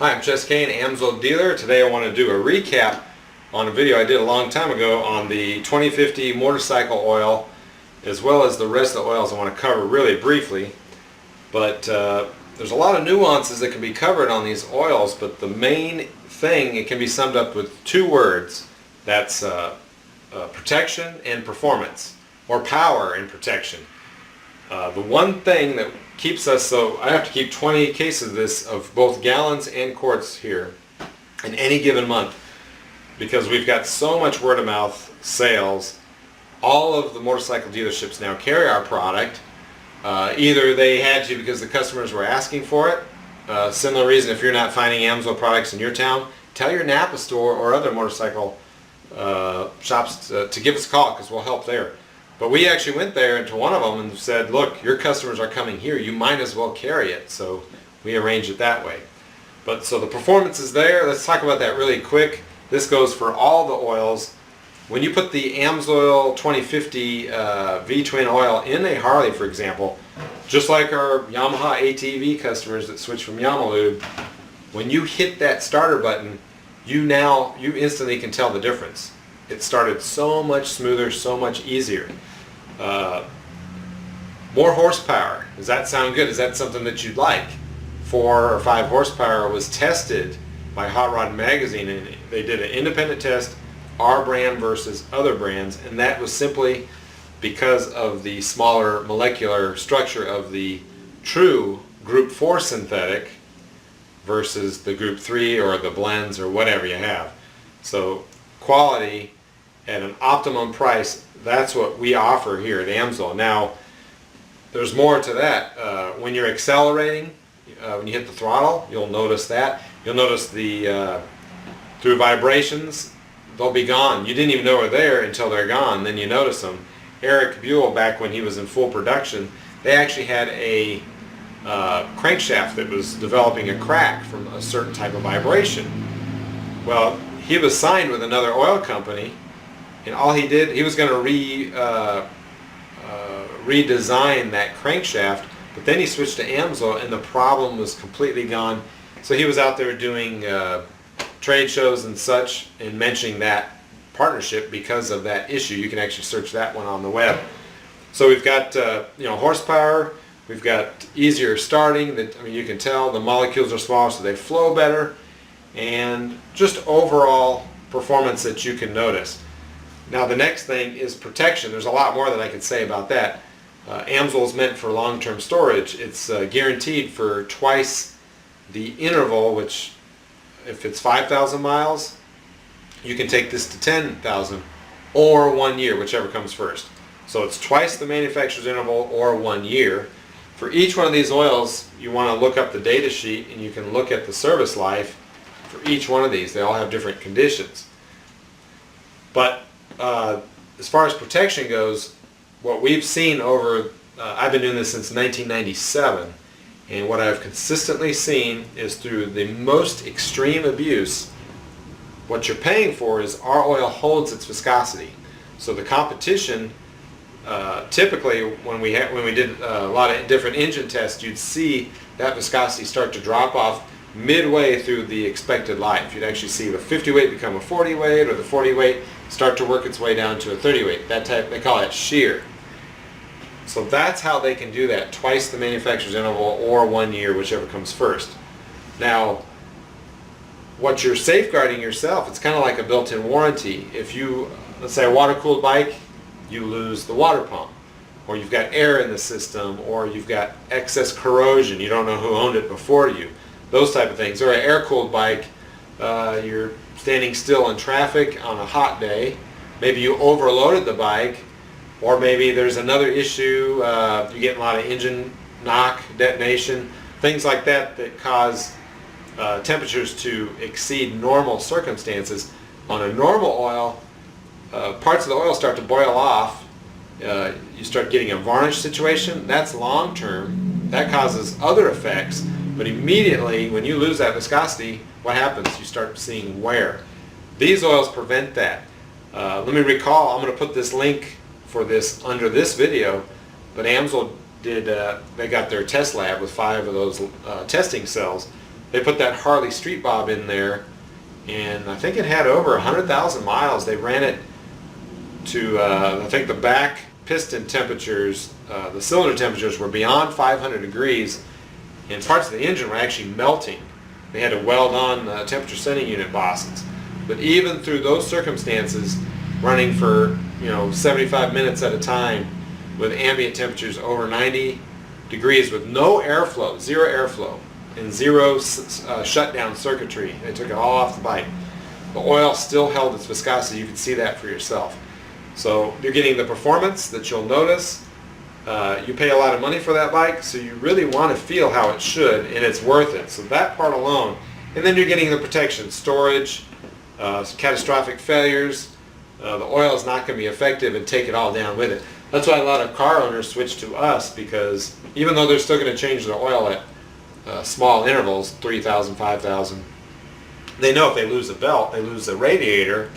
Hi, I'm Jess Kane, Amsoil dealer. Today I want to do a recap on a video I did a long time ago on the 2050 motorcycle oil, as well as the rest of the oils I want to cover really briefly. But there's a lot of nuances that can be covered on these oils, but the main thing, it can be summed up with two words. That's protection and performance, or power and protection. The one thing that keeps us, so I have to keep 20 cases of this, of both gallons and quarts here in any given month, because we've got so much word of mouth sales. All of the motorcycle dealerships now carry our product. Either they had to because the customers were asking for it. Similar reason, if you're not finding Amsoil products in your town, tell your Napa store or other motorcycle shops to give us a call, because we'll help there. But we actually went there into one of them and said, look, your customers are coming here, you might as well carry it. So we arranged it that way. But so the performance is there. Let's talk about that really quick. This goes for all the oils. When you put the Amsoil 2050 V-twin oil in a Harley, for example, just like our Yamaha ATV customers that switch from Yamalube, when you hit that starter button, you instantly can tell the difference. It started so much smoother, so much easier. More horsepower. Does that sound good? Is that something that you'd like? 4 or 5 horsepower was tested by Hot Rod Magazine, and they did an independent test, our brand versus other brands, and that was simply because of the smaller molecular structure of the true Group 4 synthetic versus the Group 3 or the blends or whatever you have. So quality at an optimum price, that's what we offer here at Amsoil. Now, there's more to that. When you're accelerating, when you hit the throttle, you'll notice that. You'll notice the through vibrations, they'll be gone. You didn't even know they're there until they're gone, then you notice them. Eric Buell, back when he was in full production, they actually had a crankshaft that was developing a crack from a certain type of vibration. Well, he was signed with another oil company, and all he did, he was going to redesign that crankshaft, but then he switched to Amsoil and the problem was completely gone. So he was out there doing trade shows and such and mentioning that partnership because of that issue. You can actually search that one on the web. So we've got horsepower, we've got easier starting, that you can tell the molecules are smaller so they flow better, and just overall performance that you can notice. Now the next thing is protection. There's a lot more that I could say about that. Amsoil is meant for long-term storage. It's guaranteed for twice the interval, which if it's 5,000 miles, you can take this to 10,000 or 1 year, whichever comes first. So it's twice the manufacturer's interval or 1 year. For each one of these oils, you want to look up the data sheet and you can look at the service life for each one of these. They all have different conditions. But as far as protection goes, what we've seen over, I've been doing this since 1997, and what I've consistently seen is through the most extreme abuse, what you're paying for is our oil holds its viscosity. So the competition, typically when we did a lot of different engine tests, you'd see that viscosity start to drop off midway through the expected life. You'd actually see the 50 weight become a 40 weight, or the 40 weight start to work its way down to a 30 weight. That type, they call it shear. So that's how they can do that, twice the manufacturer's interval or 1 year, whichever comes first. Now, what you're safeguarding yourself, it's kind of like a built-in warranty. If you, let's say a water-cooled bike, you lose the water pump, or you've got air in the system, or you've got excess corrosion, you don't know who owned it before you, those type of things. Or an air-cooled bike, you're standing still in traffic on a hot day, maybe you overloaded the bike, or maybe there's another issue, you're getting a lot of engine knock, detonation, things like that that cause temperatures to exceed normal circumstances. On a normal oil, parts of the oil start to boil off, you start getting a varnish situation. That's long term, that causes other effects, but immediately when you lose that viscosity, what happens? You start seeing wear. These oils prevent that. Let me recall, I'm going to put this link for this under this video, but Amsoil did, they got their test lab with 5 of those testing cells, They put that Harley Street Bob in there, and I think it had over 100,000 miles. They ran it to, I think the back piston temperatures, the cylinder temperatures were beyond 500 degrees, and parts of the engine were actually melting. They had to weld on temperature setting unit bosses. But even through those circumstances, running for 75 minutes at a time with ambient temperatures over 90 degrees with no airflow, zero airflow, and zero shutdown circuitry. They took it all off the bike. The oil still held its viscosity. You can see that for yourself. So you're getting the performance that you'll notice. You pay a lot of money for that bike, so you really want to feel how it should, and it's worth it. So that part alone. And then you're getting the protection, storage, catastrophic failures. The oil is not going to be effective and take it all down with it. That's why a lot of car owners switch to us, because even though they're still going to change their oil at small intervals, 3,000, 5,000, they know if they lose a belt, they lose the radiator,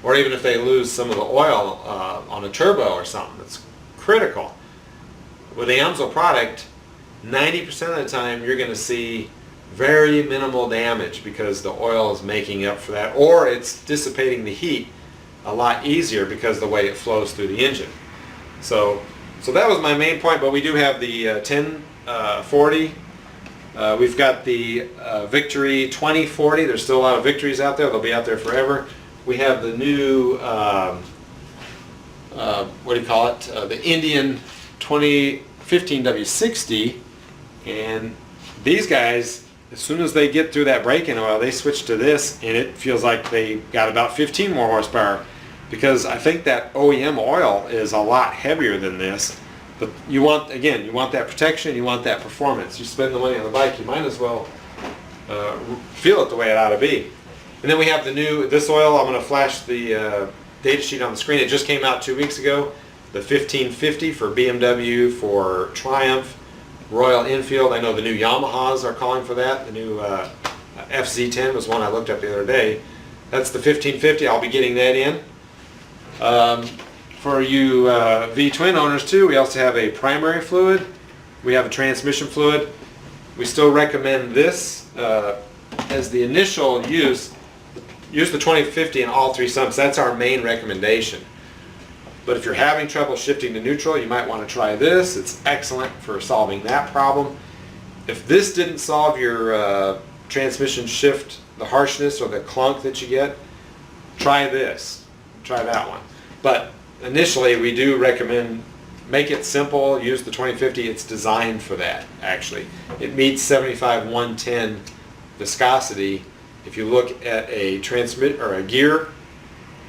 or even if they lose some of the oil on a turbo or something, it's critical. With the Amsoil product, 90% of the time you're going to see very minimal damage because the oil is making up for that, or it's dissipating the heat a lot easier because of the way it flows through the engine. So that was my main point, but we do have the 1040. We've got the Victory 2040. There's still a lot of Victories out there. They'll be out there forever. We have the new, what do you call it? The Indian 2015 W60. And these guys, as soon as they get through that brake-in oil, they switch to this, and it feels like they got about 15 more horsepower, because I think that OEM oil is a lot heavier than this. But you want that protection, you want that performance. You spend the money on the bike, you might as well feel it the way it ought to be. And then we have this oil. I'm going to flash the data sheet on the screen. It just came out 2 weeks ago. The 1550 for BMW, for Triumph, Royal Enfield. I know the new Yamahas are calling for that. The new FZ10 was one I looked up the other day. That's the 1550. I'll be getting that in. For you V-twin owners too, we also have a primary fluid. We have a transmission fluid. We still recommend this as the initial use. Use the 2050 in all three sumps. That's our main recommendation. But if you're having trouble shifting to neutral, you might want to try this. It's excellent for solving that problem. If this didn't solve your transmission shift, the harshness or the clunk that you get, try this. Try that one. But initially, we do recommend make it simple. Use the 2050. It's designed for that, actually. It meets 75-110 viscosity. If you look at a transmit or a gear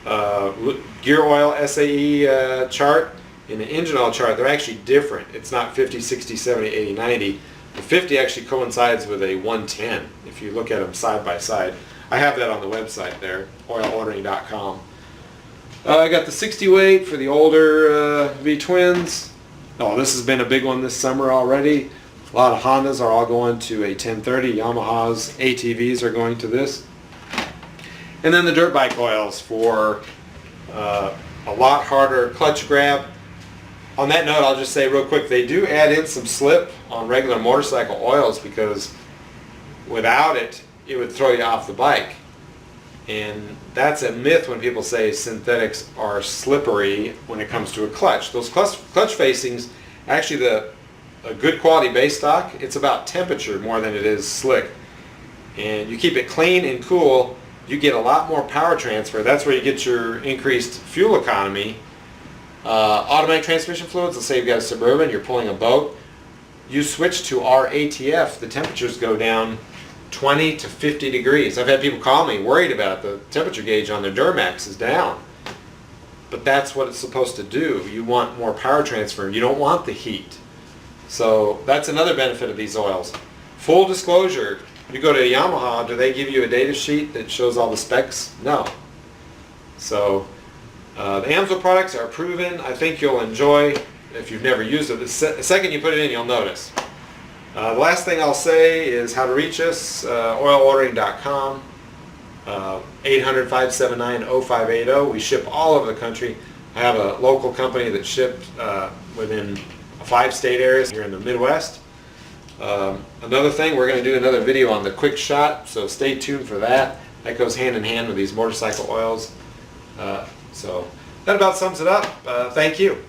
oil SAE chart and the engine oil chart, they're actually different. It's not 50, 60, 70, 80, 90. The 50 actually coincides with a 110 if you look at them side by side. I have that on the website there, oilordering.com. I got the 60 weight for the older V-twins. Oh, this has been a big one this summer already. A lot of Hondas are all going to a 1030. Yamahas, ATVs are going to this. And then the dirt bike oils for a lot harder clutch grab. On that note, I'll just say real quick, they do add in some slip on regular motorcycle oils, because without it, it would throw you off the bike. And that's a myth when people say synthetics are slippery when it comes to a clutch. Those clutch facings, actually a good quality base stock, it's about temperature more than it is slick. And you keep it clean and cool, you get a lot more power transfer. That's where you get your increased fuel economy. Automatic transmission fluids, let's say you've got a Suburban, you're pulling a boat, you switch to our ATF, the temperatures go down 20 to 50 degrees. I've had people call me worried about it. The temperature gauge on their Duramax is down. But that's what it's supposed to do. You want more power transfer. You don't want the heat. So that's another benefit of these oils. Full disclosure, you go to a Yamaha, do they give you a data sheet that shows all the specs? No. So the Amsoil products are proven. I think you'll enjoy if you've never used it. The second you put it in, you'll notice. The last thing I'll say is how to reach us, oilordering.com, 800-579-0580. We ship all over the country. I have a local company that shipped within 5 state areas here in the Midwest. Another thing, we're going to do another video on the quick shot, so stay tuned for that. That goes hand in hand with these motorcycle oils. So that about sums it up. Thank you.